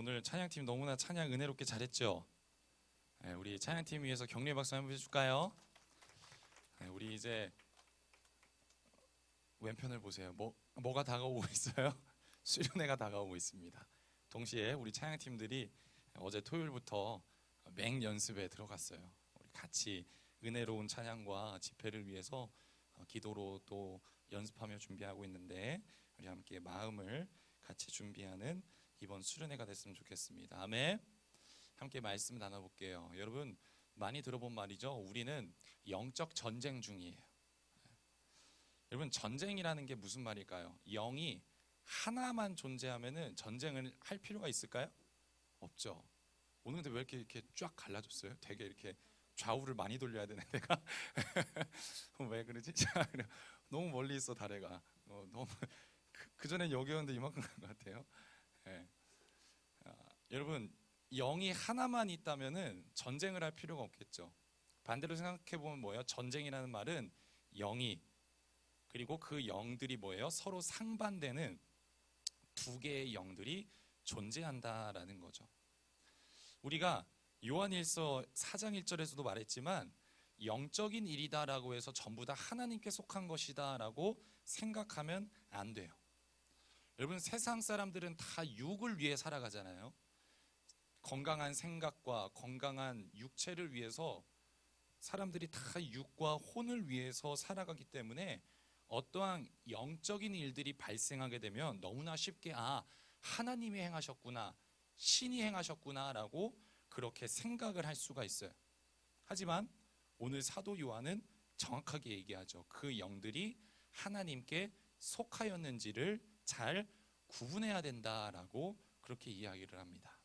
오늘 찬양팀 너무나 찬양 은혜롭게 잘했죠? 네, 우리 찬양팀 위해서 격려의 박수 한번 해줄까요? 네, 우리 이제 왼편을 보세요. 뭐가 다가오고 있어요? 수련회가 다가오고 있습니다. 동시에 우리 찬양팀들이 어제 토요일부터 맹연습에 들어갔어요. 우리 같이 은혜로운 찬양과 집회를 위해서 기도로 또 연습하며 준비하고 있는데, 우리 함께 마음을 같이 준비하는 이번 수련회가 됐으면 좋겠습니다. 아멘. 함께 말씀 나눠볼게요. 여러분 많이 들어본 말이죠. 우리는 영적 전쟁 중이에요. 여러분, 전쟁이라는 게 무슨 말일까요? 영이 하나만 존재하면은 전쟁을 할 필요가 있을까요? 없죠. 오늘 근데 왜 이렇게 쫙 갈라졌어요? 되게 이렇게 좌우를 많이 돌려야 되는 데가 왜 그러지? 너무 멀리 있어 다래가. 너무 그 전에 여기였는데 이만큼 간 것 같아요. 네. 여러분, 영이 하나만 있다면은 전쟁을 할 필요가 없겠죠. 반대로 생각해 보면 뭐예요? 전쟁이라는 말은 영이, 그리고 그 영들이 뭐예요? 서로 상반되는 두 개의 영들이 존재한다라는 거죠. 우리가 요한일서 4장 1절에서도 말했지만 영적인 일이다라고 해서 전부 다 하나님께 속한 것이다라고 생각하면 안 돼요. 여러분, 세상 사람들은 다 육을 위해 살아가잖아요. 건강한 생각과 건강한 육체를 위해서 사람들이 다 육과 혼을 위해서 살아가기 때문에 어떠한 영적인 일들이 발생하게 되면 너무나 쉽게 하나님이 행하셨구나, 신이 행하셨구나 라고 그렇게 생각을 할 수가 있어요. 하지만 오늘 사도 요한은 정확하게 얘기하죠. 그 영들이 하나님께 속하였는지를 잘 구분해야 된다라고 그렇게 이야기를 합니다.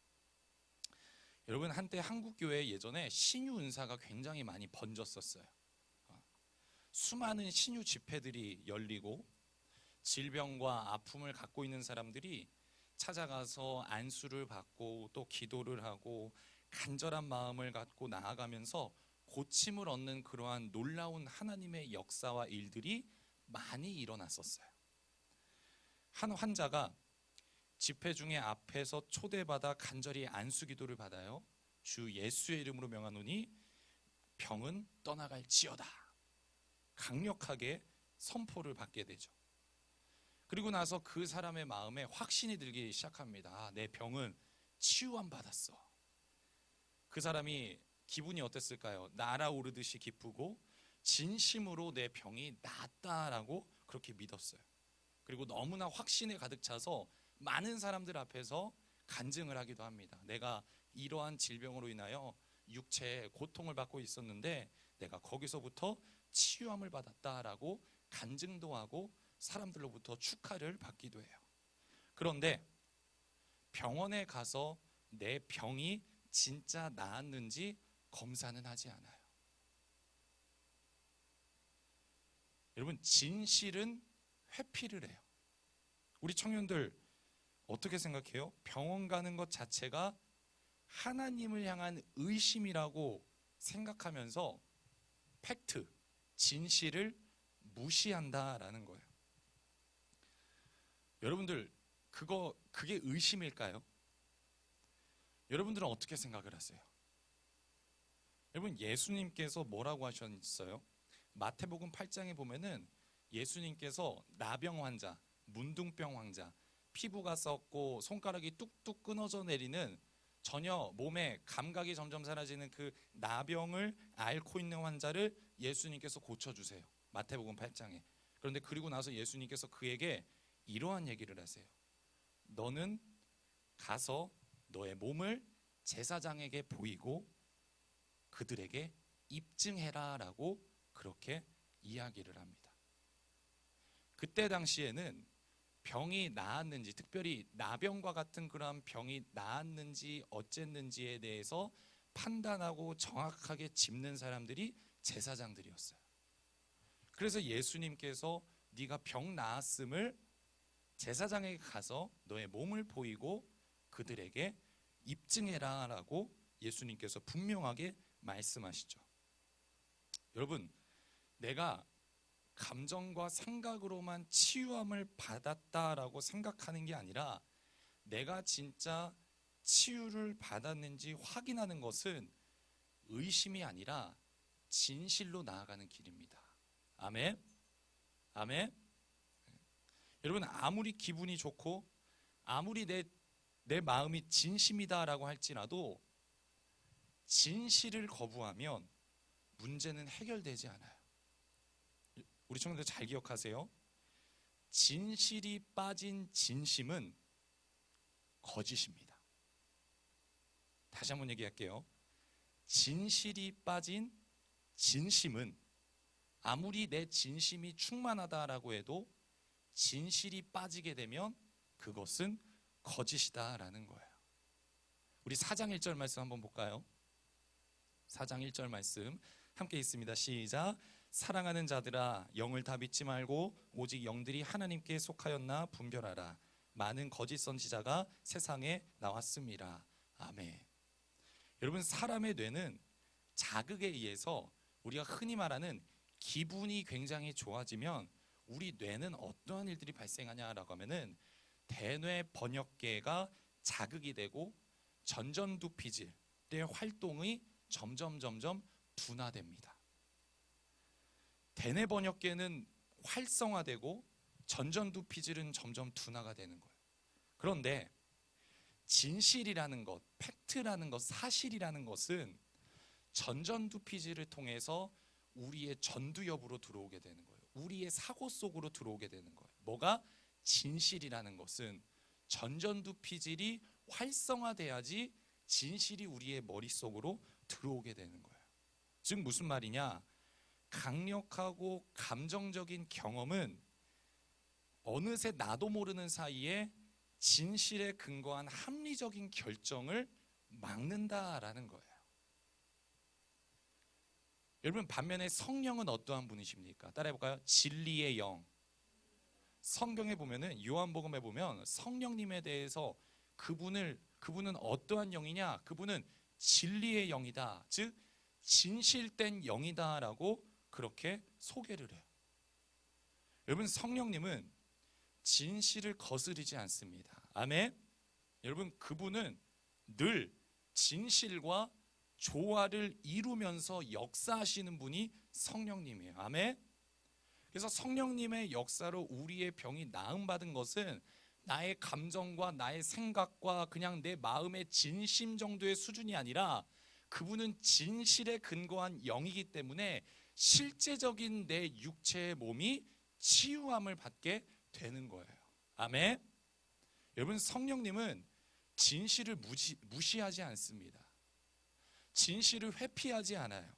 여러분, 한때 한국교회에 예전에 신유 은사가 굉장히 많이 번졌었어요. 수많은 신유 집회들이 열리고 질병과 아픔을 갖고 있는 사람들이 찾아가서 안수를 받고 또 기도를 하고 간절한 마음을 갖고 나아가면서 고침을 얻는 그러한 놀라운 하나님의 역사와 일들이 많이 일어났었어요. 한 환자가 집회 중에 앞에서 초대받아 간절히 안수 기도를 받아요. 주 예수의 이름으로 명하노니 병은 떠나갈지어다, 강력하게 선포를 받게 되죠. 그리고 나서 그 사람의 마음에 확신이 들기 시작합니다. 내 병은 치유함 받았어. 그 사람이 기분이 어땠을까요? 날아오르듯이 기쁘고 진심으로 내 병이 낫다라고 그렇게 믿었어요. 그리고 너무나 확신에 가득 차서 많은 사람들 앞에서 간증을 하기도 합니다. 내가 이러한 질병으로 인하여 육체에 고통을 받고 있었는데 내가 거기서부터 치유함을 받았다라고 간증도 하고 사람들로부터 축하를 받기도 해요. 그런데 병원에 가서 내 병이 진짜 나았는지 검사는 하지 않아요. 여러분, 진실은 회피를 해요. 우리 청년들 어떻게 생각해요? 병원 가는 것 자체가 하나님을 향한 의심이라고 생각하면서 팩트, 진실을 무시한다라는 거예요. 여러분들, 그게 의심일까요? 여러분들은 어떻게 생각을 하세요? 여러분, 예수님께서 뭐라고 하셨어요? 마태복음 8장에 보면은 예수님께서 나병 환자, 문둥병 환자, 피부가 썩고 손가락이 뚝뚝 끊어져 내리는, 전혀 몸에 감각이 점점 사라지는 그 나병을 앓고 있는 환자를 예수님께서 고쳐주세요. 마태복음 8장에. 그런데 그리고 나서 예수님께서 그에게 이러한 얘기를 하세요. 너는 가서 너의 몸을 제사장에게 보이고 그들에게 입증해라 라고 그렇게 이야기를 합니다. 그때 당시에는 병이 나았는지, 특별히 나병과 같은 그런 병이 나았는지 어쨌는지에 대해서 판단하고 정확하게 짚는 사람들이 제사장들이었어요. 그래서 예수님께서 네가 병 나았음을 제사장에게 가서 너의 몸을 보이고 그들에게 입증해라 라고 예수님께서 분명하게 말씀하시죠. 여러분, 내가 감정과 생각으로만 치유함을 받았다라고 생각하는 게 아니라 내가 진짜 치유를 받았는지 확인하는 것은 의심이 아니라 진실로 나아가는 길입니다. 아멘. 아멘. 여러분, 아무리 기분이 좋고 아무리 내 마음이 진심이다라고 할지라도 진실을 거부하면 문제는 해결되지 않아요. 우리 청년들 잘 기억하세요. 진실이 빠진 진심은 거짓입니다. 다시 한번 얘기할게요. 진실이 빠진 진심은 아무리 내 진심이 충만하다라고 해도 진실이 빠지게 되면 그것은 거짓이다라는 거예요. 우리 4장 1절 말씀 한번 볼까요? 4장 1절 말씀 함께 있습니다. 시작. 사랑하는 자들아, 영을 다 믿지 말고 오직 영들이 하나님께 속하였나 분별하라. 많은 거짓 선지자가 세상에 나왔습니다. 아멘. 여러분, 사람의 뇌는 자극에 의해서 우리가 흔히 말하는 기분이 굉장히 좋아지면 우리 뇌는 어떠한 일들이 발생하냐라고 하면은 대뇌 번역계가 자극이 되고 전전두피질의 활동이 점점 둔화됩니다. 대뇌 번역계는 활성화되고 전전두피질은 점점 둔화가 되는 거예요. 그런데 진실이라는 것, 팩트라는 것, 사실이라는 것은 전전두피질을 통해서 우리의 전두엽으로 들어오게 되는 거예요. 우리의 사고 속으로 들어오게 되는 거예요. 뭐가? 진실이라는 것은 전전두피질이 활성화돼야지 진실이 우리의 머릿속으로 들어오게 되는 거예요. 즉 무슨 말이냐? 강력하고 감정적인 경험은 어느새 나도 모르는 사이에 진실에 근거한 합리적인 결정을 막는다라는 거예요. 여러분, 반면에 성령은 어떠한 분이십니까? 따라해볼까요? 진리의 영. 성경에 보면은, 요한복음에 보면 성령님에 대해서 그분은 어떠한 영이냐? 그분은 진리의 영이다. 즉 진실된 영이다라고 그렇게 소개를 해요. 여러분, 성령님은 진실을 거스르지 않습니다. 아멘. 여러분, 그분은 늘 진실과 조화를 이루면서 역사하시는 분이 성령님이에요. 아멘. 그래서 성령님의 역사로 우리의 병이 나음받은 것은 나의 감정과 나의 생각과 그냥 내 마음의 진심 정도의 수준이 아니라 그분은 진실에 근거한 영이기 때문에 실제적인 내 육체의 몸이 치유함을 받게 되는 거예요. 아멘. 여러분, 성령님은 진실을 무시하지 않습니다. 진실을 회피하지 않아요.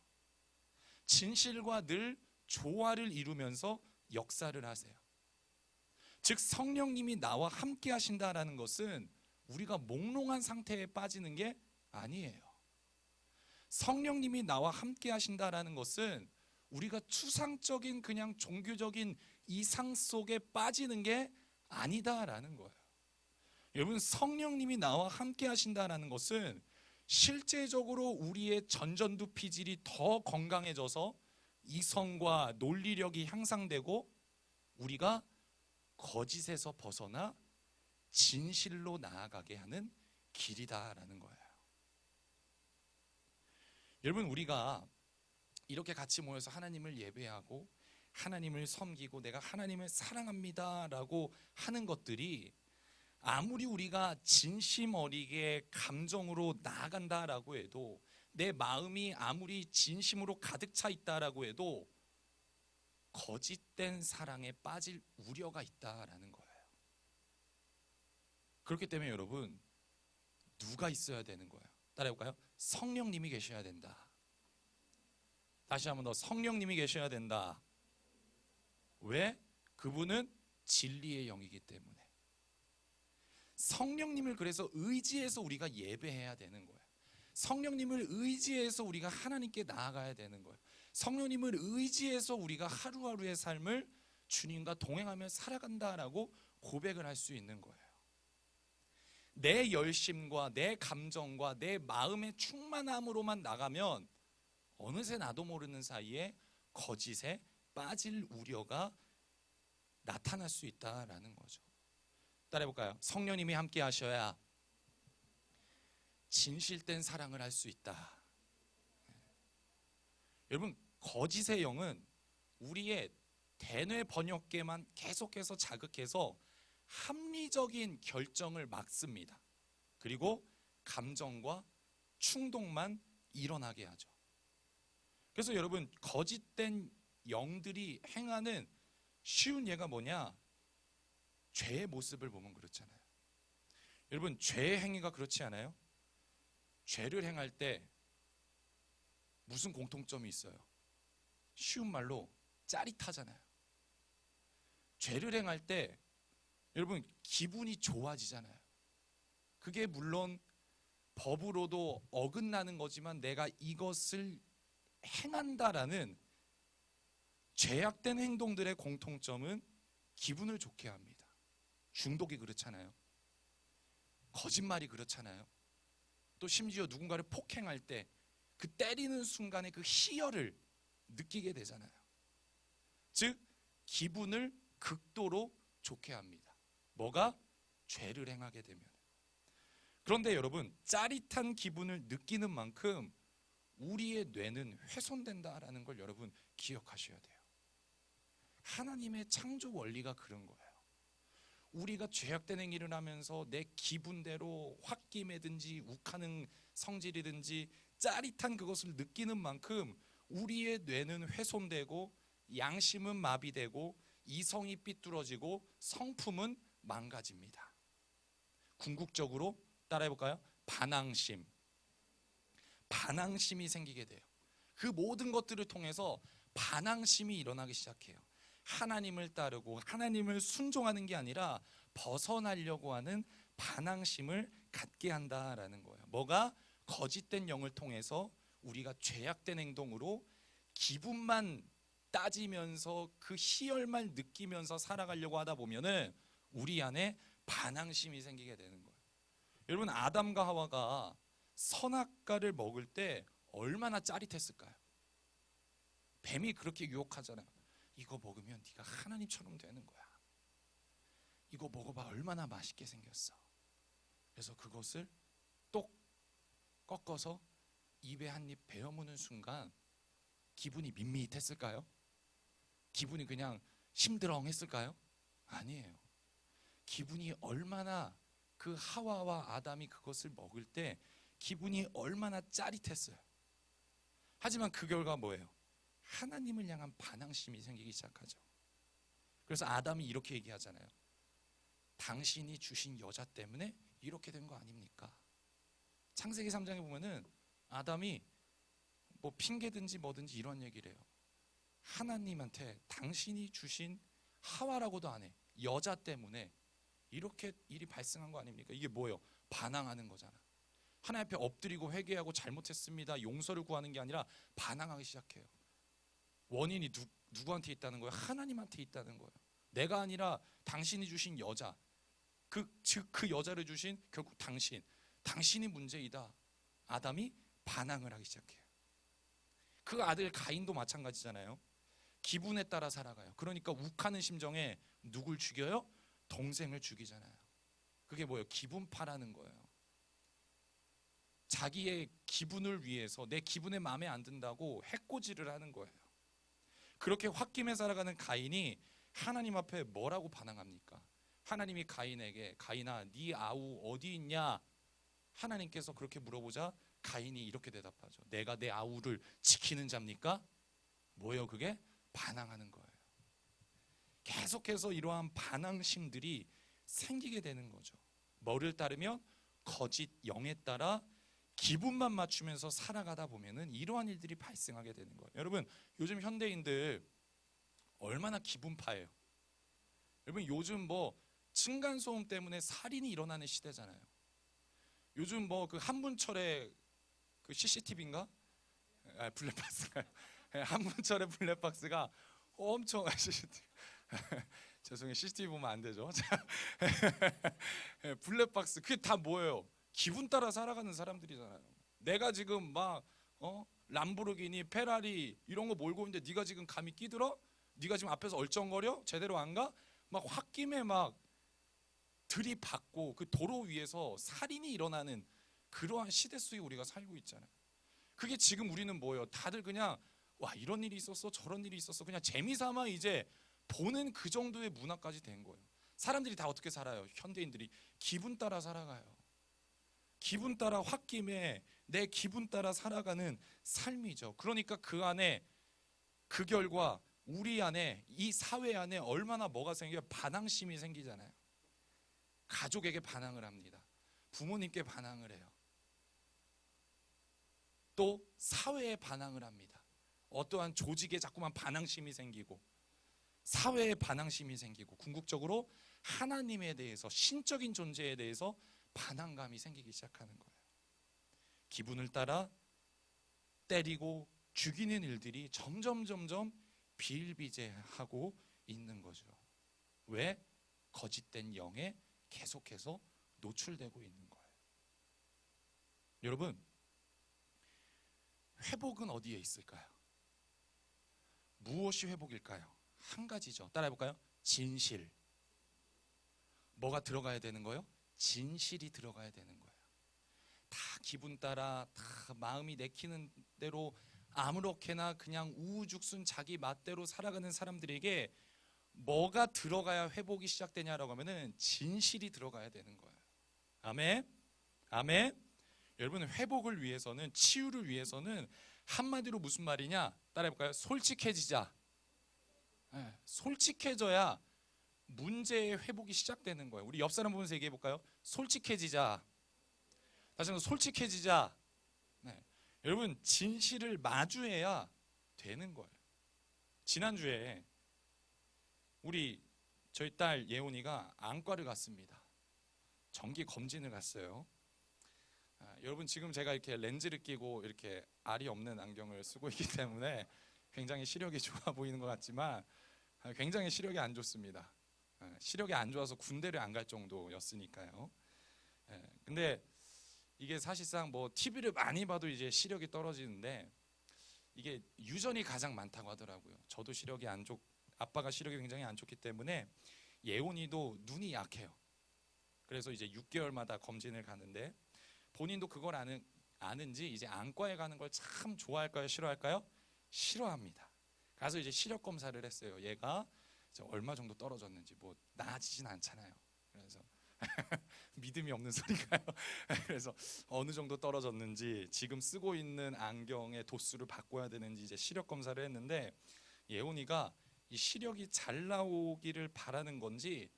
진실과 늘 조화를 이루면서 역사를 하세요. 즉 성령님이 나와 함께 하신다라는 것은 우리가 몽롱한 상태에 빠지는 게 아니에요. 성령님이 나와 함께 하신다라는 것은 우리가 추상적인 그냥 종교적인 이상 속에 빠지는 게 아니다라는 거예요. 여러분, 성령님이 나와 함께 하신다라는 것은 실제적으로 우리의 전전두피질이 더 건강해져서 이성과 논리력이 향상되고 우리가 거짓에서 벗어나 진실로 나아가게 하는 길이다라는 거예요. 여러분, 우리가 이렇게 같이 모여서 하나님을 예배하고 하나님을 섬기고 내가 하나님을 사랑합니다라고 하는 것들이 아무리 우리가 진심 어리게 감정으로 나아간다라고 해도 내 마음이 아무리 진심으로 가득 차 있다라고 해도 거짓된 사랑에 빠질 우려가 있다라는 거예요. 그렇기 때문에 여러분, 누가 있어야 되는 거예요? 따라해볼까요? 성령님이 계셔야 된다. 다시 한번 더, 성령님이 계셔야 된다. 왜? 그분은 진리의 영이기 때문에. 성령님을 그래서 의지해서 우리가 예배해야 되는 거예요. 성령님을 의지해서 우리가 하나님께 나아가야 되는 거예요. 성령님을 의지해서 우리가 하루하루의 삶을 주님과 동행하며 살아간다라고 고백을 할 수 있는 거예요. 내 열심과 내 감정과 내 마음의 충만함으로만 나가면 어느새 나도 모르는 사이에 거짓에 빠질 우려가 나타날 수 있다라는 거죠. 따라해볼까요? 성령님이 함께 하셔야 진실된 사랑을 할 수 있다. 여러분, 거짓의 영은 우리의 대뇌 번역계만 계속해서 자극해서 합리적인 결정을 막습니다. 그리고 감정과 충동만 일어나게 하죠. 그래서 여러분, 거짓된 영들이 행하는 쉬운 예가 뭐냐? 죄의 모습을 보면 그렇잖아요. 여러분, 죄의 행위가 그렇지 않아요? 죄를 행할 때 무슨 공통점이 있어요? 쉬운 말로 짜릿하잖아요. 죄를 행할 때 여러분 기분이 좋아지잖아요. 그게 물론 법으로도 어긋나는 거지만 내가 이것을 행한다라는 죄악된 행동들의 공통점은 기분을 좋게 합니다. 중독이 그렇잖아요. 거짓말이 그렇잖아요. 또 심지어 누군가를 폭행할 때 그 때리는 순간에 그 희열을 느끼게 되잖아요. 즉 기분을 극도로 좋게 합니다. 뭐가? 죄를 행하게 되면. 그런데 여러분, 짜릿한 기분을 느끼는 만큼 우리의 뇌는 훼손된다라는 걸 여러분 기억하셔야 돼요. 하나님의 창조 원리가 그런 거예요. 우리가 죄악된 행위를 하면서 내 기분대로 홧김이든지 욱하는 성질이든지 짜릿한 그것을 느끼는 만큼 우리의 뇌는 훼손되고 양심은 마비되고 이성이 삐뚤어지고 성품은 망가집니다. 궁극적으로 따라해볼까요? 반항심이 생기게 돼요. 그 모든 것들을 통해서 반항심이 일어나기 시작해요. 하나님을 따르고 하나님을 순종하는 게 아니라 벗어나려고 하는 반항심을 갖게 한다라는 거예요. 뭐가? 거짓된 영을 통해서 우리가 죄악된 행동으로 기분만 따지면서 그 희열만 느끼면서 살아가려고 하다 보면은 우리 안에 반항심이 생기게 되는 거예요. 여러분, 아담과 하와가 선악과를 먹을 때 얼마나 짜릿했을까요? 뱀이 그렇게 유혹하잖아요. 이거 먹으면 네가 하나님처럼 되는 거야. 이거 먹어봐, 얼마나 맛있게 생겼어. 그래서 그것을 똑 꺾어서 입에 한 입 베어무는 순간 기분이 밋밋했을까요? 기분이 그냥 심드렁했을까요? 아니에요. 기분이 얼마나, 그 하와와 아담이 그것을 먹을 때 기분이 얼마나 짜릿했어요. 하지만 그 결과 뭐예요? 하나님을 향한 반항심이 생기기 시작하죠. 그래서 아담이 이렇게 얘기하잖아요. 당신이 주신 여자 때문에 이렇게 된 거 아닙니까? 창세기 3장에 보면은 아담이 뭐 핑계든지 뭐든지 이런 얘기를 해요. 하나님한테 당신이 주신 하와라고도 안 해. 여자 때문에 이렇게 일이 발생한 거 아닙니까? 이게 뭐예요? 반항하는 거잖아. 하나님 앞에 엎드리고 회개하고 잘못했습니다, 용서를 구하는 게 아니라 반항하기 시작해요. 원인이 누구한테 있다는 거예요? 하나님한테 있다는 거예요. 내가 아니라 당신이 주신 여자, 즉 그 여자를 주신 결국 당신이 문제이다. 아담이 반항을 하기 시작해요. 그 아들 가인도 마찬가지잖아요. 기분에 따라 살아가요. 그러니까 욱하는 심정에 누굴 죽여요? 동생을 죽이잖아요. 그게 뭐예요? 기분파라는 거예요. 자기의 기분을 위해서 내 기분에 마음에 안 든다고 해코지를 하는 거예요. 그렇게 홧김에 살아가는 가인이 하나님 앞에 뭐라고 반항합니까? 하나님이 가인에게 가인아 네 아우 어디 있냐? 하나님께서 그렇게 물어보자 가인이 이렇게 대답하죠. 내가 내 아우를 지키는 자입니까? 뭐예요 그게? 반항하는 거예요. 계속해서 이러한 반항심들이 생기게 되는 거죠. 뭐를 따르면? 거짓 영에 따라 기분만 맞추면서 살아가다 보면은 이러한 일들이 발생하게 되는 거예요. 여러분, 요즘 현대인들 얼마나 기분파예요. 여러분, 요즘 뭐 층간소음 때문에 살인이 일어나는 시대잖아요. 요즘 뭐 그 한문철의 그 CCTV인가? 블랙박스가 한문철의 블랙박스가 엄청 CCTV 죄송해요, CCTV 보면 안 되죠. 블랙박스 그게 다 뭐예요? 기분 따라 살아가는 사람들이잖아요. 내가 지금 막 람보르기니, 페라리 이런 거 몰고 있는데 네가 지금 감히 끼들어? 네가 지금 앞에서 얼쩡거려? 제대로 안 가? 막 홧김에 막 들이받고 그 도로 위에서 살인이 일어나는 그러한 시대 속에 우리가 살고 있잖아요. 그게 지금 우리는 뭐예요? 다들 그냥 와 이런 일이 있었어 저런 일이 있었어 그냥 재미삼아 이제 보는 그 정도의 문화까지 된 거예요. 사람들이 다 어떻게 살아요? 현대인들이 기분 따라 살아가요. 기분 따라 홧김에 내 기분 따라 살아가는 삶이죠. 그러니까 그 안에 그 결과 우리 안에 이 사회 안에 얼마나 뭐가 생겨요? 반항심이 생기잖아요. 가족에게 반항을 합니다. 부모님께 반항을 해요. 또 사회에 반항을 합니다. 어떠한 조직에 자꾸만 반항심이 생기고 사회에 반항심이 생기고 궁극적으로 하나님에 대해서 신적인 존재에 대해서 반항감이 생기기 시작하는 거예요. 기분을 따라 때리고 죽이는 일들이 점점 비일비재하고 있는 거죠. 왜? 거짓된 영에 계속해서 노출되고 있는 거예요. 여러분, 회복은 어디에 있을까요? 무엇이 회복일까요? 한 가지죠. 따라해볼까요? 진실. 뭐가 들어가야 되는 거예요? 진실이 들어가야 되는 거예요. 다 기분 따라 다 마음이 내키는 대로 아무렇게나 그냥 우후죽순 자기 맛대로 살아가는 사람들에게 뭐가 들어가야 회복이 시작되냐라고 하면은 진실이 들어가야 되는 거예요. 아멘. 아멘. 여러분, 회복을 위해서는, 치유를 위해서는 한마디로 무슨 말이냐? 따라해볼까요? 솔직해지자. 솔직해져야 문제의 회복이 시작되는 거예요. 우리 옆 사람 보면서 얘기해 볼까요? 솔직해지자. 다시 한번 솔직해지자. 네. 여러분, 진실을 마주해야 되는 거예요. 지난주에 저희 딸 예원이가 안과를 갔습니다. 정기 검진을 갔어요. 여러분, 지금 제가 이렇게 렌즈를 끼고 이렇게 알이 없는 안경을 쓰고 있기 때문에 굉장히 시력이 좋아 보이는 것 같지만 굉장히 시력이 안 좋습니다. 시력이 안 좋아서 군대를 안 갈 정도였으니까요. 근데 이게 사실상 뭐 TV를 많이 봐도 이제 시력이 떨어지는데 이게 유전이 가장 많다고 하더라고요. 저도 아빠가 시력이 굉장히 안 좋기 때문에 예원이도 눈이 약해요. 그래서 이제 6개월마다 검진을 가는데 본인도 그걸 아는지 이제 안과에 가는 걸 참 좋아할까요? 싫어할까요? 싫어합니다. 가서 이제 시력 검사를 했어요. 얘가 얼마 정도 떨어졌는지 뭐 나아지진 않잖아요. 그래서 믿음이 없는 소리가요. 그래서 어느 정도 떨어졌는지 지금 쓰고 있는 안경의 도수를 바꿔야 되는지 이제 시력 검사를 했는데 예원이가 이 시력이 잘 나오기를 바라는 건지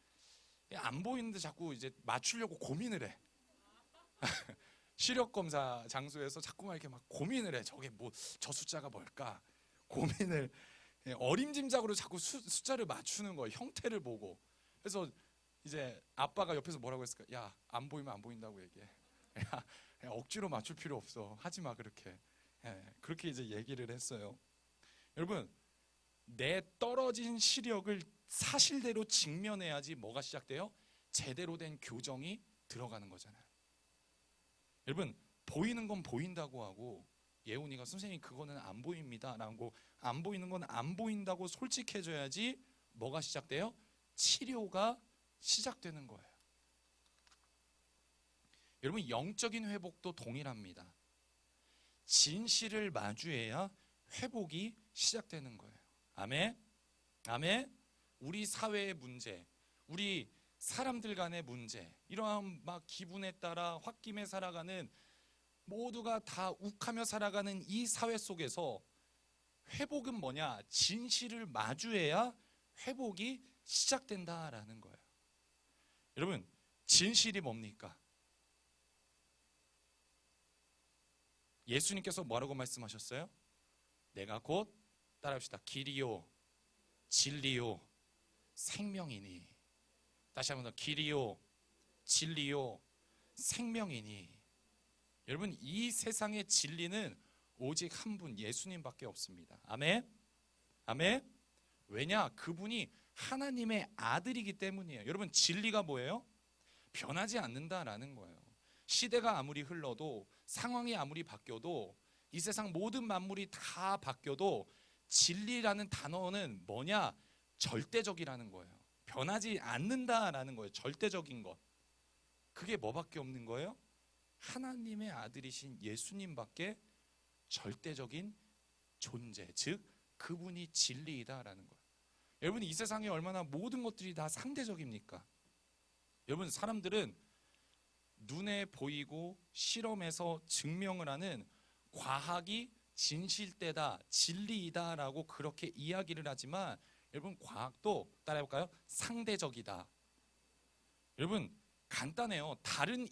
안 보이는데 자꾸 이제 맞추려고 고민을 해. 시력 검사 장소에서 자꾸만 이렇게 막 고민을 해. 저게 뭐 저 숫자가 뭘까? 고민을 어림짐작으로 자꾸 숫자를 맞추는 거예요. 형태를 보고. 그래서 이제 아빠가 옆에서 뭐라고 했을까? 야, 안 보이면 안 보인다고 얘기해. 야, 억지로 맞출 필요 없어. 하지 마 그렇게. 그렇게 이제 얘기를 했어요. 여러분, 내 떨어진 시력을 사실대로 직면해야지 뭐가 시작돼요? 제대로 된 교정이 들어가는 거잖아요. 여러분, 보이는 건 보인다고 하고 예훈이가 선생님 그거는 안 보입니다 라고 안 보이는 건 안 보인다고 솔직해져야지 뭐가 시작돼요? 치료가 시작되는 거예요. 여러분, 영적인 회복도 동일합니다. 진실을 마주해야 회복이 시작되는 거예요. 아멘. 아멘. 우리 사회의 문제, 우리 사람들 간의 문제, 이러한 막 기분에 따라 홧김에 살아가는 모두가 다 욱하며 살아가는 이 사회 속에서 회복은 뭐냐? 진실을 마주해야 회복이 시작된다라는 거예요. 여러분, 진실이 뭡니까? 예수님께서 뭐라고 말씀하셨어요? 내가 곧 따라합시다. 길이요, 진리요, 생명이니. 다시 한번 더, 길이요, 진리요, 생명이니. 여러분, 이 세상의 진리는 오직 한 분, 예수님밖에 없습니다. 아멘. 아멘. 왜냐? 그분이 하나님의 아들이기 때문이에요. 여러분, 진리가 뭐예요? 변하지 않는다라는 거예요. 시대가 아무리 흘러도, 상황이 아무리 바뀌어도, 이 세상 모든 만물이 다 바뀌어도 진리라는 단어는 뭐냐? 절대적이라는 거예요. 변하지 않는다라는 거예요. 절대적인 것. 그게 뭐밖에 없는 거예요? 하나님의 아들이신 예수님밖에 절대적인 존재, 즉 그분이 진리이다라는 거예요. 여러분, 이 세상에 얼마나 모든 것들이 다 상대적입니까? 여러분, 사람들은 눈에 보이고 실험해서 증명을 하는 과학이 진실되다, 진리이다라고 그렇게 이야기를 하지만, 여러분, 과학도 따라해볼까요? 상대적이다. 여러분, 간단해요. 다른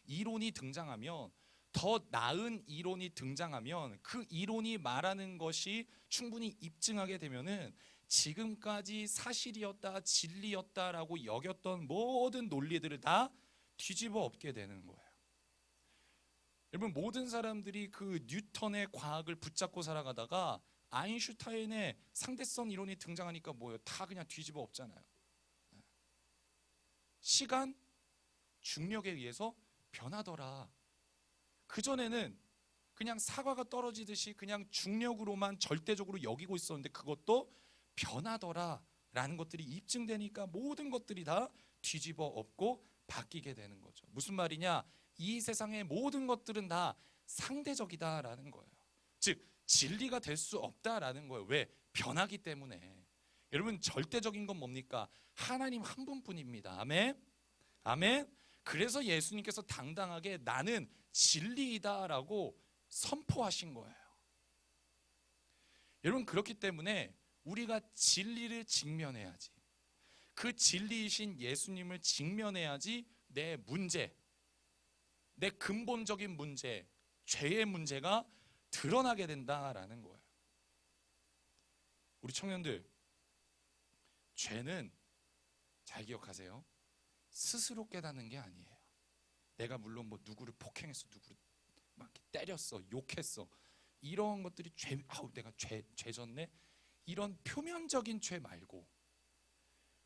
이론이 등장하면, 더 나은 이론이 등장하면 그 이론이 말하는 것이 충분히 입증하게 되면은 지금까지 사실이었다, 진리였다라고 여겼던 모든 논리들을 다 뒤집어 엎게 되는 거예요. 여러분, 모든 사람들이 그 뉴턴의 과학을 붙잡고 살아가다가 아인슈타인의 상대성 이론이 등장하니까 뭐예요? 다 그냥 뒤집어 엎잖아요. 시간, 중력에 의해서 변하더라. 그전에는 그냥 사과가 떨어지듯이 그냥 중력으로만 절대적으로 여기고 있었는데 그것도 변하더라 라는 것들이 입증되니까 모든 것들이 다 뒤집어 엎고 바뀌게 되는 거죠. 무슨 말이냐? 이 세상의 모든 것들은 다 상대적이다라는 거예요. 즉 진리가 될 수 없다라는 거예요. 왜? 변하기 때문에. 여러분, 절대적인 건 뭡니까? 하나님 한 분뿐입니다. 아멘. 아멘. 그래서 예수님께서 당당하게 나는 진리이다라고 선포하신 거예요. 여러분, 그렇기 때문에 우리가 진리를 직면해야지, 그 진리이신 예수님을 직면해야지 내 문제, 내 근본적인 문제, 죄의 문제가 드러나게 된다라는 거예요. 우리 청년들, 죄는 잘 기억하세요. 스스로 깨닫는 게 아니에요. 내가 물론 뭐 누구를 폭행했어, 누구를 막 때렸어, 욕했어, 이런 것들이 죄, 내가 죄 졌네, 이런 표면적인 죄 말고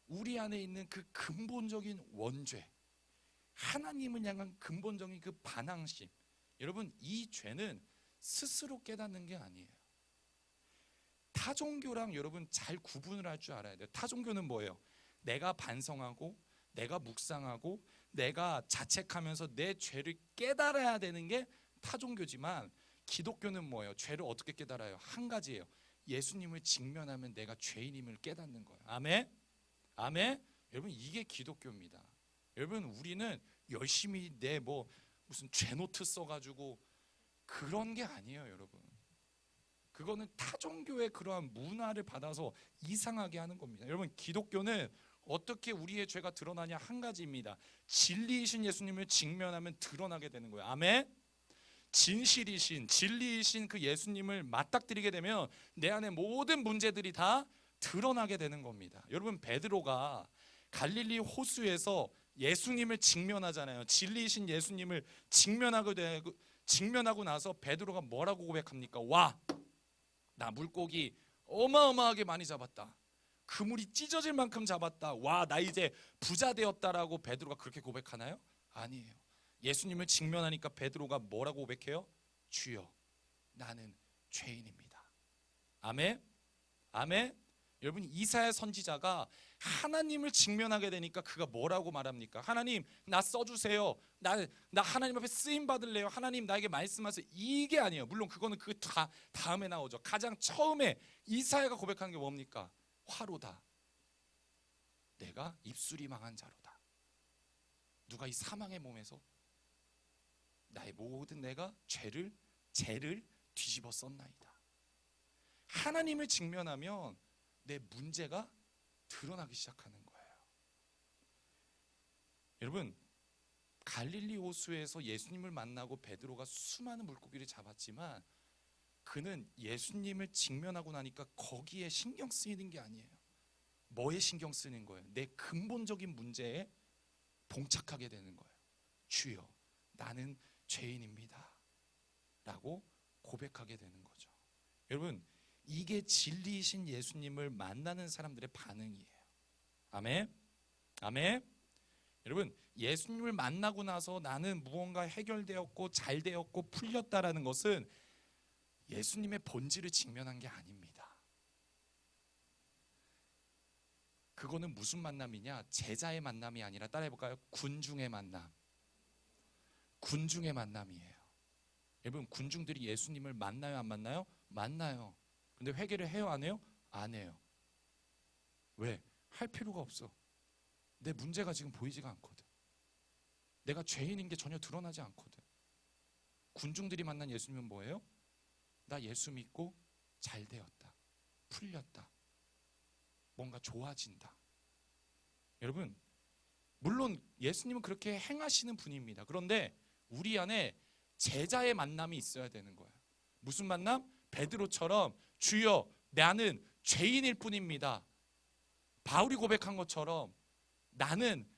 우리 안에 있는 그 근본적인 원죄, 하나님을 향한 근본적인 그 반항심, 여러분, 이 죄는 스스로 깨닫는 게 아니에요. 타종교랑 여러분 잘 구분을 할 줄 알아야 돼요. 타종교는 뭐예요? 내가 반성하고 내가 묵상하고 내가 자책하면서 내 죄를 깨달아야 되는 게 타종교지만, 기독교는 뭐예요? 죄를 어떻게 깨달아요? 한 가지예요. 예수님을 직면하면 내가 죄인임을 깨닫는 거예요. 아멘? 아멘? 여러분, 이게 기독교입니다. 여러분, 우리는 열심히 내 무슨 죄노트 써가지고 그런 게 아니에요. 여러분, 그거는 타종교의 그러한 문화를 받아서 이상하게 하는 겁니다. 여러분, 기독교는 어떻게 우리의 죄가 드러나냐? 한 가지입니다. 진리이신 예수님을 직면하면 드러나게 되는 거예요. 아멘? 진실이신, 진리이신 그 예수님을 맞닥뜨리게 되면 내 안에 모든 문제들이 다 드러나게 되는 겁니다. 여러분, 베드로가 갈릴리 호수에서 예수님을 직면하잖아요. 진리이신 예수님을 직면하고 나서 베드로가 뭐라고 고백합니까? 와, 나 물고기 어마어마하게 많이 잡았다. 그물이 찢어질 만큼 잡았다. 와, 나 이제 부자 되었다라고 베드로가 그렇게 고백하나요? 아니에요. 예수님을 직면하니까 베드로가 뭐라고 고백해요? 주여, 나는 죄인입니다. 아멘? 아멘? 여러분, 이사야 선지자가 하나님을 직면하게 되니까 그가 뭐라고 말합니까? 하나님, 나 써주세요. 나 하나님 앞에 쓰임 받을래요. 하나님, 나에게 말씀하세요. 이게 아니에요. 물론 그거는 그 다음에 나오죠. 가장 처음에 이사야가 고백하는 게 뭡니까? 화로다. 내가 입술이 망한 자로다. 누가 이 사망의 몸에서 나의 모든 내가 죄를 뒤집어 썼나이다. 하나님을 직면하면 내 문제가 드러나기 시작하는 거예요. 여러분, 갈릴리 호수에서 예수님을 만나고 베드로가 수많은 물고기를 잡았지만 그는 예수님을 직면하고 나니까 거기에 신경 쓰이는 게 아니에요. 뭐에 신경 쓰는 거예요? 내 근본적인 문제에 봉착하게 되는 거예요. 주여, 나는 죄인입니다 라고 고백하게 되는 거죠. 여러분, 이게 진리이신 예수님을 만나는 사람들의 반응이에요. 아멘? 아멘? 여러분, 예수님을 만나고 나서 나는 무언가 해결되었고 잘 되었고 풀렸다라는 것은 예수님의 본질을 직면한 게 아닙니다. 그거는 무슨 만남이냐? 제자의 만남이 아니라, 따라해볼까요? 군중의 만남. 군중의 만남이에요. 여러분, 군중들이 예수님을 만나요, 안 만나요? 만나요. 근데 회개를 해요, 안 해요? 안 해요. 왜? 할 필요가 없어. 내 문제가 지금 보이지가 않거든. 내가 죄인인 게 전혀 드러나지 않거든. 군중들이 만난 예수님은 뭐예요? 나 예수 믿고 잘 되었다, 풀렸다, 뭔가 좋아진다. 여러분, 물론 예수님은 그렇게 행하시는 분입니다. 그런데 우리 안에 제자의 만남이 있어야 되는 거예요. 무슨 만남? 베드로처럼 주여 나는 죄인일 뿐입니다. 바울이 고백한 것처럼 나는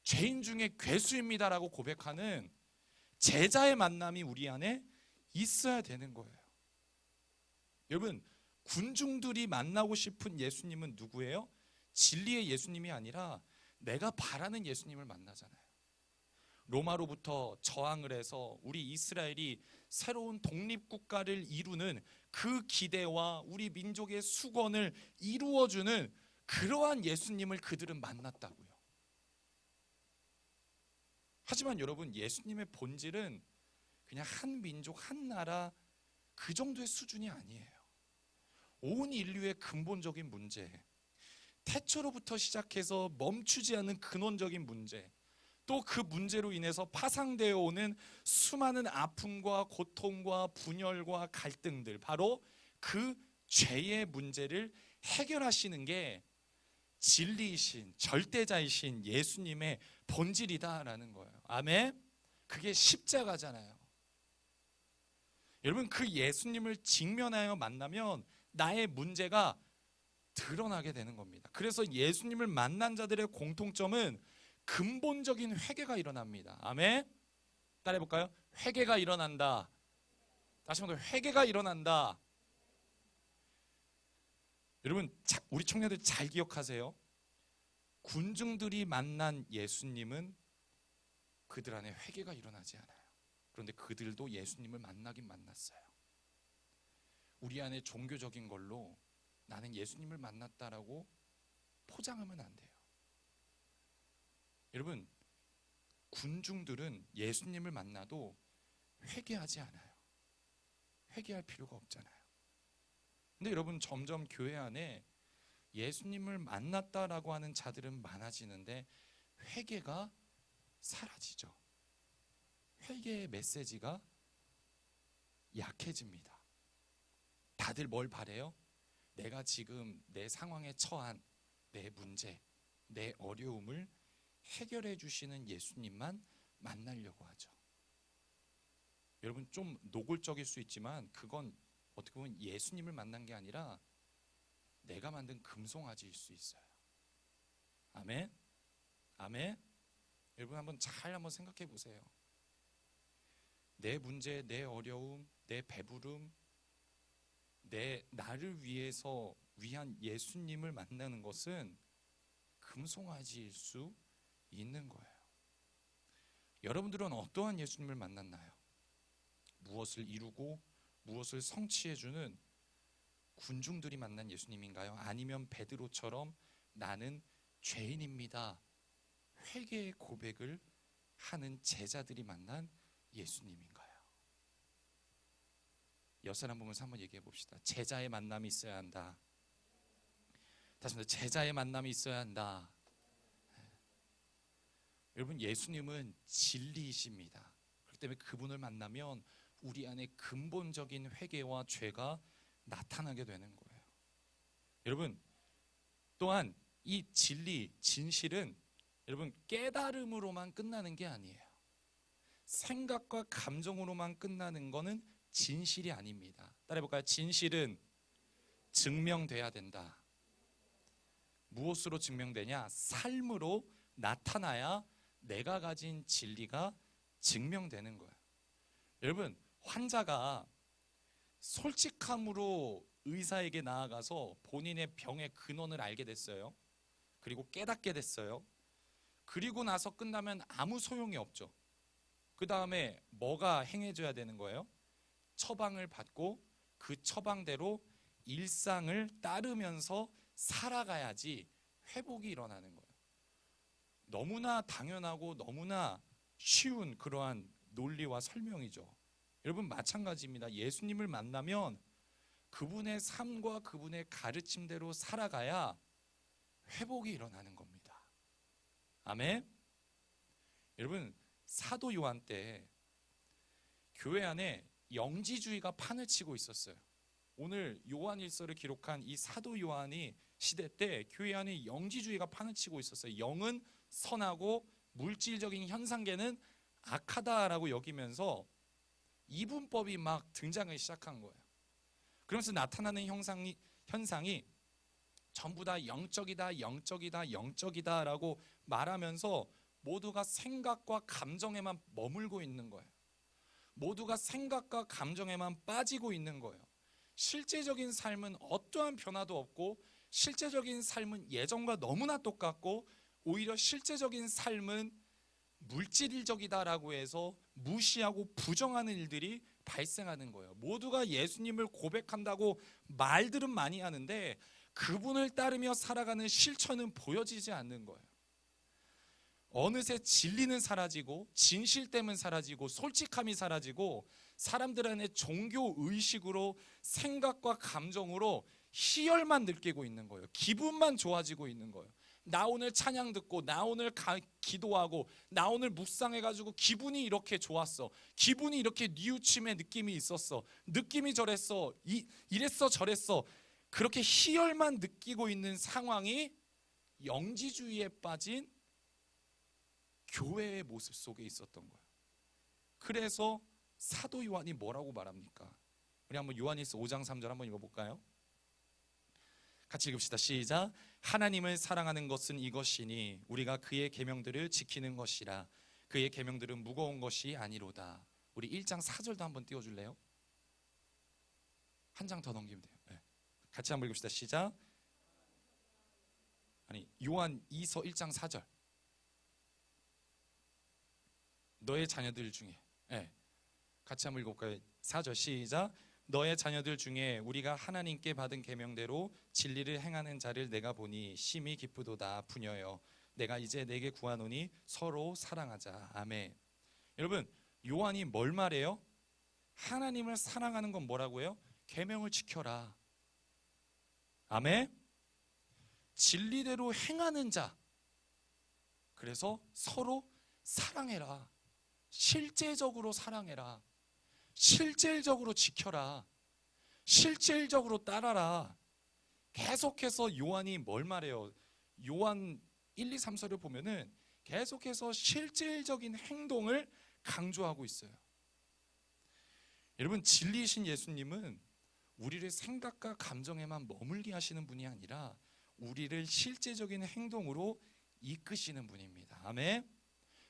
죄인 중에 괴수입니다라고 고백하는 제자의 만남이 우리 안에 있어야 되는 거예요. 여러분, 군중들이 만나고 싶은 예수님은 누구예요? 진리의 예수님이 아니라 내가 바라는 예수님을 만나잖아요. 로마로부터 저항을 해서 우리 이스라엘이 새로운 독립국가를 이루는 그 기대와 우리 민족의 수건을 이루어주는 그러한 예수님을 그들은 만났다고요. 하지만 여러분, 예수님의 본질은 그냥 한 민족, 한 나라 그 정도의 수준이 아니에요. 온 인류의 근본적인 문제, 태초로부터 시작해서 멈추지 않는 근원적인 문제, 또 그 문제로 인해서 파상되어 오는 수많은 아픔과 고통과 분열과 갈등들, 바로 그 죄의 문제를 해결하시는 게 진리이신 절대자이신 예수님의 본질이다라는 거예요. 아멘. 그게 십자가잖아요. 여러분, 그 예수님을 직면하여 만나면 나의 문제가 드러나게 되는 겁니다. 그래서 예수님을 만난 자들의 공통점은 근본적인 회개가 일어납니다. 아멘. 따라해 볼까요? 회개가 일어난다. 다시 한번 회개가 일어난다. 여러분, 우리 청년들 잘 기억하세요. 군중들이 만난 예수님은 그들 안에 회개가 일어나지 않아요. 그런데 그들도 예수님을 만나긴 만났어요. 우리 안에 종교적인 걸로 나는 예수님을 만났다라고 포장하면 안 돼요. 여러분, 군중들은 예수님을 만나도 회개하지 않아요. 회개할 필요가 없잖아요. 근데 여러분, 점점 교회 안에 예수님을 만났다라고 하는 자들은 많아지는데 회개가 사라지죠. 회개의 메시지가 약해집니다. 다들 뭘 바래요? 내가 지금 내 상황에 처한 내 문제, 내 어려움을 해결해 주시는 예수님만 만나려고 하죠. 여러분, 좀 노골적일 수 있지만 그건 어떻게 보면 예수님을 만난 게 아니라 내가 만든 금송아지일 수 있어요. 아멘. 아멘. 여러분, 한번 생각해 보세요. 내 문제, 내 어려움, 내 배부름, 나를 위한 예수님을 만나는 것은 금송아지일 수 있는 거예요. 여러분들은 어떠한 예수님을 만났나요? 무엇을 이루고 무엇을 성취해주는 군중들이 만난 예수님인가요? 아니면 베드로처럼 나는 죄인입니다, 회개의 고백을 하는 제자들이 만난 예수님인가요? 옆사람 보면서 한번 얘기해 봅시다. 제자의 만남이 있어야 한다. 다시 한번, 제자의 만남이 있어야 한다. 여러분, 예수님은 진리이십니다. 그렇기 때문에 그분을 만나면 우리 안에 근본적인 회개와 죄가 나타나게 되는 거예요. 여러분, 또한 이 진리, 진실은 여러분 깨달음으로만 끝나는 게 아니에요. 생각과 감정으로만 끝나는 거는 진실이 아닙니다. 따라해볼까요? 진실은 증명돼야 된다. 무엇으로 증명되냐? 삶으로 나타나야 내가 가진 진리가 증명되는 거예요. 여러분, 환자가 솔직함으로 의사에게 나아가서 본인의 병의 근원을 알게 됐어요. 그리고 깨닫게 됐어요. 그리고 나서 끝나면 아무 소용이 없죠. 그 다음에 뭐가 행해져야 되는 거예요? 처방을 받고 그 처방대로 일상을 따르면서 살아가야지 회복이 일어나는 거예요. 너무나 당연하고 너무나 쉬운 그러한 논리와 설명이죠. 여러분 마찬가지입니다. 예수님을 만나면 그분의 삶과 그분의 가르침대로 살아가야 회복이 일어나는 겁니다. 아멘. 여러분 사도 요한 때 교회 안에 영지주의가 판을 치고 있었어요. 오늘 요한일서를 기록한 이 사도 요한이 시대 때 교회 안에 영지주의가 판을 치고 있었어요. 영은 선하고 물질적인 현상계는 악하다라고 여기면서 이분법이 막 등장을 시작한 거예요. 그러면서 나타나는 현상이 전부 다 영적이다, 영적이다, 영적이다라고 말하면서 모두가 생각과 감정에만 머물고 있는 거예요. 모두가 생각과 감정에만 빠지고 있는 거예요. 실제적인 삶은 어떠한 변화도 없고, 실제적인 삶은 예전과 너무나 똑같고, 오히려 실제적인 삶은 물질적이다라고 해서 무시하고 부정하는 일들이 발생하는 거예요. 모두가 예수님을 고백한다고 말들은 많이 하는데 그분을 따르며 살아가는 실천은 보여지지 않는 거예요. 어느새 진리는 사라지고 진실됨은 사라지고 솔직함이 사라지고 사람들 안에 종교 의식으로 생각과 감정으로 희열만 느끼고 있는 거예요. 기분만 좋아지고 있는 거예요. 나 오늘 찬양 듣고 나 오늘 기도하고 나 오늘 묵상해가지고 기분이 이렇게 좋았어. 기분이 이렇게 뉘우침의 느낌이 있었어. 느낌이 저랬어. 이랬어 저랬어. 그렇게 희열만 느끼고 있는 상황이 영지주의에 빠진 교회의 모습 속에 있었던 거예요. 그래서 사도 요한이 뭐라고 말합니까? 우리 한번 요한일서 5장 3절 한번 읽어볼까요? 같이 읽읍시다. 시작. 하나님을 사랑하는 것은 이것이니 우리가 그의 계명들을 지키는 것이라. 그의 계명들은 무거운 것이 아니로다. 우리 1장 4절도 한번 띄워줄래요? 한 장 더 넘기면 돼요. 네. 같이 한번 읽읍시다. 시작. 요한 2서 1장 4절. 너의 자녀들 중에, 네. 같이 한번 읽어볼까요? 4절 시작. 너의 자녀들 중에 우리가 하나님께 받은 계명대로 진리를 행하는 자를 내가 보니 심히 기쁘도다. 부녀여 내가 이제 내게 구하노니 서로 사랑하자. 아멘. 여러분 요한이 뭘 말해요? 하나님을 사랑하는 건 뭐라고요? 계명을 지켜라. 아멘. 진리대로 행하는 자. 그래서 서로 사랑해라. 실제적으로 사랑해라. 실질적으로 지켜라. 실질적으로 따라라. 계속해서 요한이 뭘 말해요? 요한 1, 2, 3서를 보면은 계속해서 실질적인 행동을 강조하고 있어요. 여러분 진리이신 예수님은 우리를 생각과 감정에만 머물게 하시는 분이 아니라 우리를 실제적인 행동으로 이끄시는 분입니다. 아멘.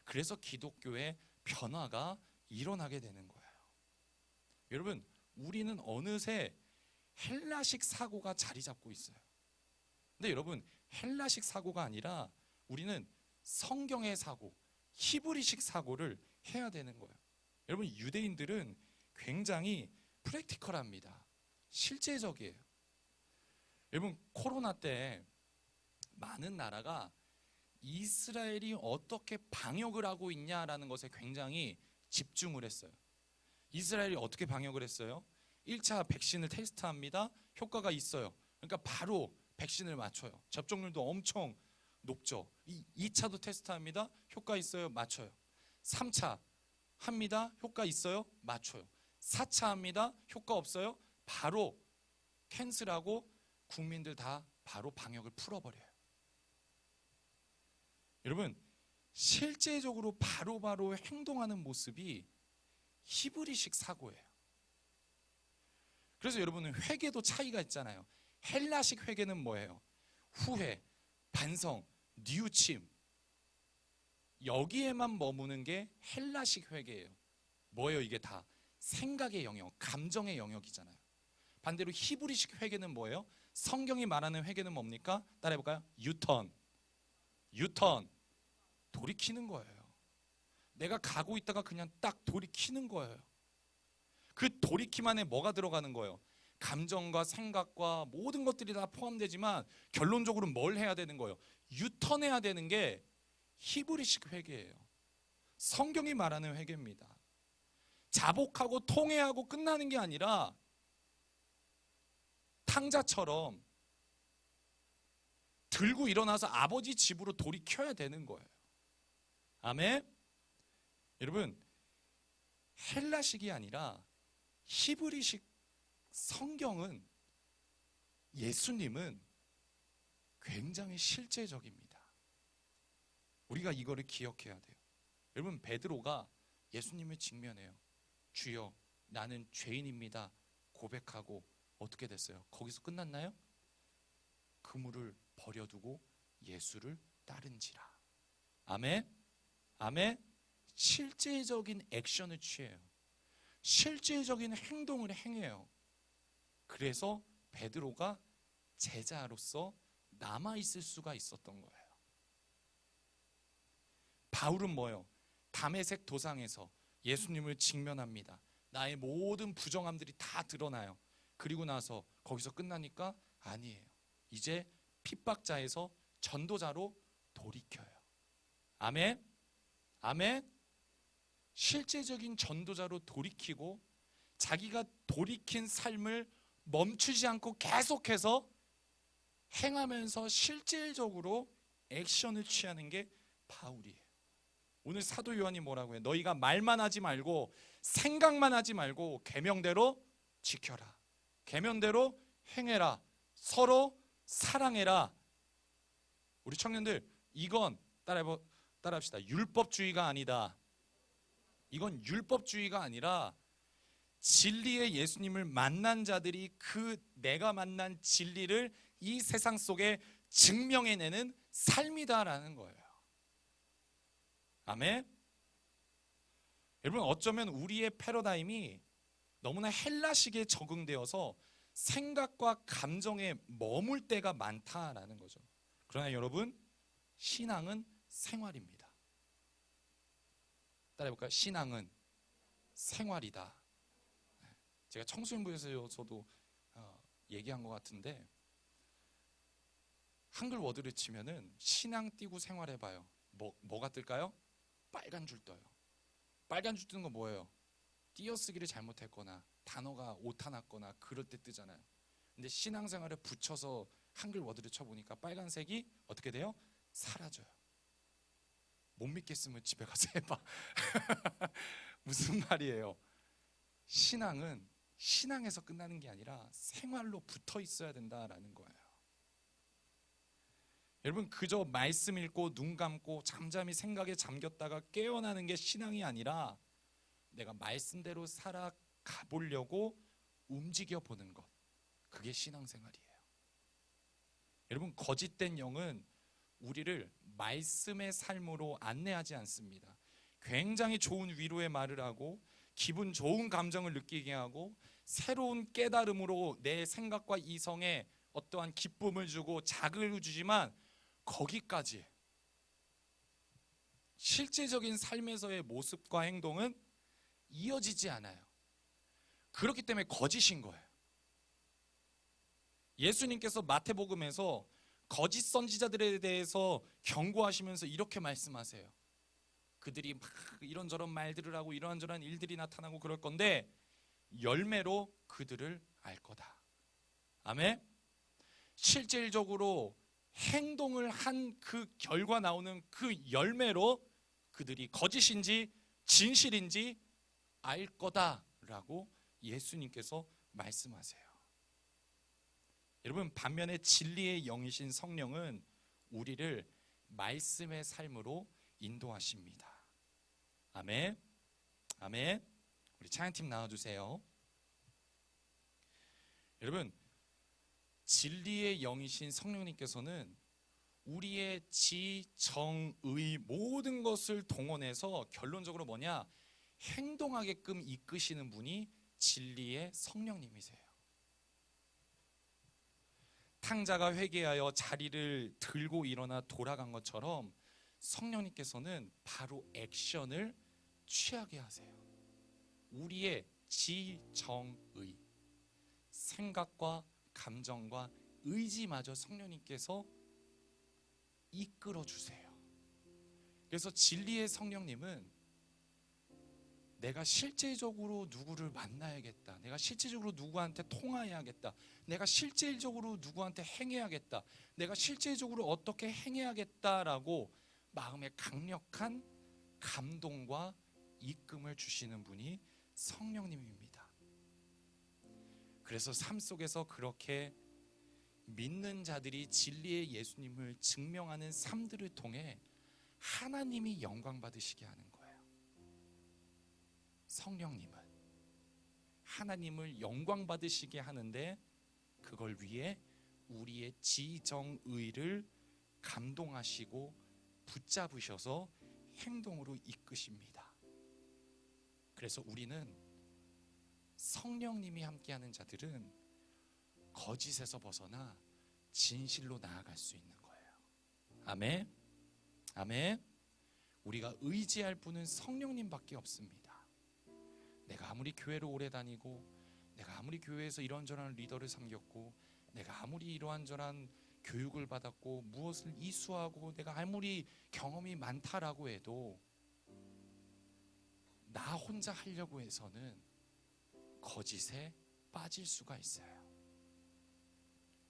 그래서 기독교의 변화가 일어나게 되는 거예요. 여러분 우리는 어느새 헬라식 사고가 자리 잡고 있어요. 근데 여러분 헬라식 사고가 아니라 우리는 성경의 사고, 히브리식 사고를 해야 되는 거예요. 여러분 유대인들은 굉장히 프랙티컬합니다. 실제적이에요. 여러분 코로나 때 많은 나라가 이스라엘이 어떻게 방역을 하고 있냐라는 것에 굉장히 집중을 했어요. 이스라엘이 어떻게 방역을 했어요? 1차 백신을 테스트합니다. 효과가 있어요. 그러니까 바로 백신을 맞춰요. 접종률도 엄청 높죠. 2차도 테스트합니다. 효과 있어요. 맞춰요. 3차 합니다. 효과 있어요. 맞춰요. 4차 합니다. 효과 없어요. 바로 캔슬하고 국민들 다 바로 방역을 풀어버려요. 여러분 실제적으로 바로바로 행동하는 모습이 히브리식 사고예요. 그래서 여러분은 회개도 차이가 있잖아요. 헬라식 회개는 뭐예요? 후회, 반성, 뉘우침. 여기에만 머무는 게 헬라식 회개예요. 뭐예요? 이게 다 생각의 영역, 감정의 영역이잖아요. 반대로 히브리식 회개는 뭐예요? 성경이 말하는 회개는 뭡니까? 따라해볼까요? 유턴. 돌이키는 거예요. 내가 가고 있다가 그냥 딱 돌이키는 거예요. 그 돌이킴 안에 뭐가 들어가는 거예요? 감정과 생각과 모든 것들이 다 포함되지만 결론적으로 뭘 해야 되는 거예요? 유턴해야 되는 게 히브리식 회개예요. 성경이 말하는 회개입니다. 자복하고 통회하고 끝나는 게 아니라 탕자처럼 들고 일어나서 아버지 집으로 돌이켜야 되는 거예요. 아멘. 여러분, 헬라식이 아니라 히브리식 성경은, 예수님은 굉장히 실제적입니다. 우리가 이거를 기억해야 돼요. 여러분, 베드로가 예수님을 직면해요. 주여, 나는 죄인입니다 고백하고 어떻게 됐어요? 거기서 끝났나요? 그물을 버려두고 예수를 따른지라. 아멘. 아멘. 실제적인 액션을 취해요. 실제적인 행동을 행해요. 그래서 베드로가 제자로서 남아있을 수가 있었던 거예요. 바울은 뭐예요? 다메섹 도상에서 예수님을 직면합니다. 나의 모든 부정함들이 다 드러나요. 그리고 나서 거기서 끝나니까 아니에요. 이제 핍박자에서 전도자로 돌이켜요. 아멘. 아멘. 실제적인 전도자로 돌이키고 자기가 돌이킨 삶을 멈추지 않고 계속해서 행하면서 실질적으로 액션을 취하는 게 바울이에요. 오늘 사도 요한이 뭐라고 해요? 너희가 말만 하지 말고 생각만 하지 말고 계명대로 지켜라. 계명대로 행해라. 서로 사랑해라. 우리 청년들, 이건 따라합시다. 율법주의가 아니다. 이건 율법주의가 아니라 진리의 예수님을 만난 자들이 그 내가 만난 진리를 이 세상 속에 증명해내는 삶이다라는 거예요. 아멘. 여러분, 어쩌면 우리의 패러다임이 너무나 헬라식에 적응되어서 생각과 감정에 머물 때가 많다라는 거죠. 그러나 여러분, 신앙은 생활입니다. 따라해볼까요? 신앙은 생활이다. 제가 청소년부에서도 얘기한 것 같은데, 한글 워드를 치면은 신앙 띄고 생활해봐요. 뭐가 뜰까요? 빨간 줄 떠요. 빨간 줄 뜨는 건 뭐예요? 띄어쓰기를 잘못했거나 단어가 오타 났거나 그럴 때 뜨잖아요. 근데 신앙생활을 붙여서 한글 워드를 쳐보니까 빨간색이 어떻게 돼요? 사라져요. 못 믿겠으면 집에 가서 해봐. 무슨 말이에요? 신앙은 신앙에서 끝나는 게 아니라 생활로 붙어 있어야 된다라는 거예요. 여러분, 그저 말씀 읽고 눈 감고 잠잠히 생각에 잠겼다가 깨어나는 게 신앙이 아니라 내가 말씀대로 살아가 보려고 움직여 보는 것, 그게 신앙생활이에요. 여러분, 거짓된 영은 우리를 말씀의 삶으로 안내하지 않습니다. 굉장히 좋은 위로의 말을 하고 기분 좋은 감정을 느끼게 하고 새로운 깨달음으로 내 생각과 이성에 어떠한 기쁨을 주고 자극을 주지만 거기까지 실제적인 삶에서의 모습과 행동은 이어지지 않아요. 그렇기 때문에 거짓인 거예요. 예수님께서 마태복음에서 거짓 선지자들에 대해서 경고하시면서 이렇게 말씀하세요. 그들이 막 이런저런 말들을 하고 이러한저러한 일들이 나타나고 그럴 건데 열매로 그들을 알 거다. 아멘. 실질적으로 행동을 한 그 결과 나오는 그 열매로 그들이 거짓인지 진실인지 알 거다라고 예수님께서 말씀하세요. 여러분, 반면에 진리의 영이신 성령은 우리를 말씀의 삶으로 인도하십니다. 아멘. 아멘. 우리 찬양팀 나와주세요. 여러분, 진리의 영이신 성령님께서는 우리의 지, 정, 의 모든 것을 동원해서 결론적으로 뭐냐? 행동하게끔 이끄시는 분이 진리의 성령님이세요. 탕자가 회개하여 자리를 들고 일어나 돌아간 것처럼 성령님께서는 바로 액션을 취하게 하세요. 우리의 지, 정, 의, 생각과 감정과 의지마저 성령님께서 이끌어 주세요. 그래서 진리의 성령님은 내가 실제적으로 누구를 만나야겠다. 내가 실제적으로 누구한테 통화해야겠다. 내가 실제적으로 누구한테 행해야겠다. 내가 실제적으로 어떻게 행해야겠다라고 마음에 강력한 감동과 이끌음을 주시는 분이 성령님입니다. 그래서 삶 속에서 그렇게 믿는 자들이 진리의 예수님을 증명하는 삶들을 통해 하나님이 영광 받으시게 하는 거예요. 성령님은 하나님을 영광 받으시게 하는데 그걸 위해 우리의 지정의를 감동하시고 붙잡으셔서 행동으로 이끄십니다. 그래서 우리는 성령님이 함께하는 자들은 거짓에서 벗어나 진실로 나아갈 수 있는 거예요. 아멘. 아멘. 우리가 의지할 분은 성령님밖에 없습니다. 내가 아무리 교회를 오래 다니고, 내가 아무리 교회에서 이런저런 리더를 섬겼고, 내가 아무리 이러한저런 교육을 받았고, 무엇을 이수하고, 내가 아무리 경험이 많다라고 해도 나 혼자 하려고 해서는 거짓에 빠질 수가 있어요.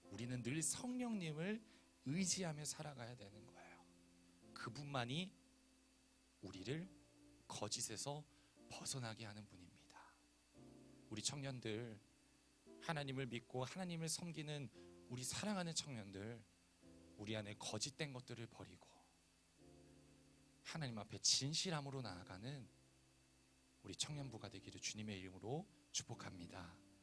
우리는 늘 성령님을 의지하며 살아가야 되는 거예요. 그분만이 우리를 거짓에서 벗어나게 하는 분입니다. 우리 청년들, 하나님을 믿고 하나님을 섬기는 우리 사랑하는 청년들, 우리 안에 거짓된 것들을 버리고 하나님 앞에 진실함으로 나아가는 우리 청년부가 되기를 주님의 이름으로 축복합니다.